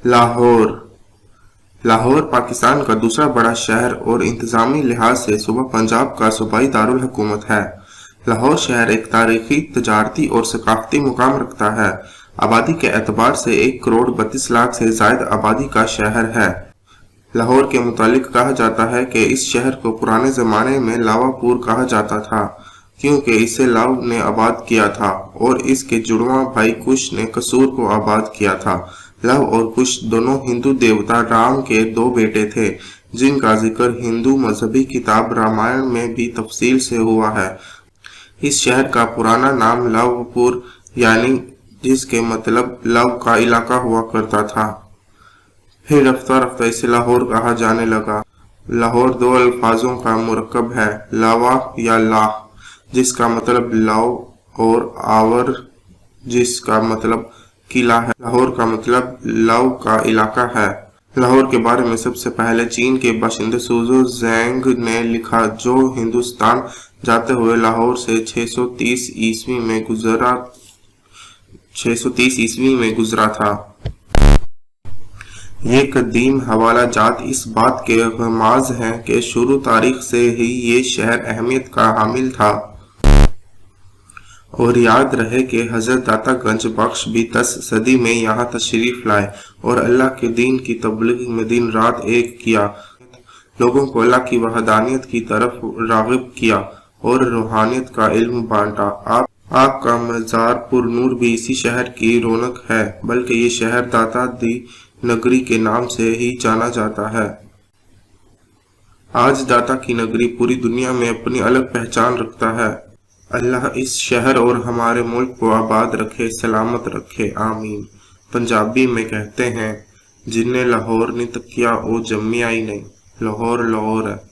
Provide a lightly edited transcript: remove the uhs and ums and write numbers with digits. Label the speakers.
Speaker 1: लाहौर लाहौर पाकिस्तान का दूसरा बड़ा शहर और इंतजामी लिहाज से सूबा पंजाब का सूबाई दारुल हुकूमत है। लाहौर शहर एक तारीखी, तजारती और सकाफती मुकाम रखता है। आबादी के एतबार से 1 करोड़ 32 लाख से जायद आबादी का शहर है। लाहौर के मुतालिक कहा जाता है कि इस शहर को पुराने ज़माने में लावापुर कहा जाता था, क्योंकि इसे लाव ने आबाद किया था और इसके जुड़वां भाई कुश ने कसूर को आबाद किया था। लव और कुश दोनों हिंदू देवता राम के 2 बेटे थे, जिनका जिक्र हिंदू मजहबी किताब रामायण में भी तफसील से हुआ है। इस शहर का पुराना नाम लवपुर यानी जिसके मतलब लव का इलाका हुआ करता था। फिर रफ्ता रफ्ता इसे लाहौर कहा जाने लगा। लाहौर 2 अल्फाजों का मुरक्कब है, लावा या लाह जिसका मतलब लव और आवर जिसका मतलब किला है। लाहौर का मतलब लव का इलाका है। लाहौर के बारे में सबसे पहले चीन के बाशिंदे सुजो ज़ेंग ने लिखा, जो हिंदुस्तान जाते हुए लाहौर से 630 ईस्वी में गुजरा था। ये कदीम हवाला जात इस बात के गमाज हैं कि शुरू तारीख से ही ये शहर अहमियत का हामिल था। और याद रहे कि हजरत दाता गंज बख्श भी 10 सदी में यहाँ तशरीफ लाए और अल्लाह के दीन की तबलीग में दिन रात एक किया, लोगों को अल्लाह की वहदानियत की तरफ राग़िब किया और रूहानियत का इल्म बांटा। आपका मज़ार पुरनूर भी इसी शहर की रौनक है, बल्कि ये शहर दाता दी नगरी के नाम से ही जाना जाता है। आज दाता की नगरी पूरी दुनिया में अपनी अलग पहचान रखता है। अल्लाह इस शहर और हमारे मुल्क को आबाद रखे, सलामत रखे, आमीन। पंजाबी में कहते हैं, जिन्ने लाहौर नहीं तकिया वो जम्मिया ही नहीं। लाहौर लाहौर है।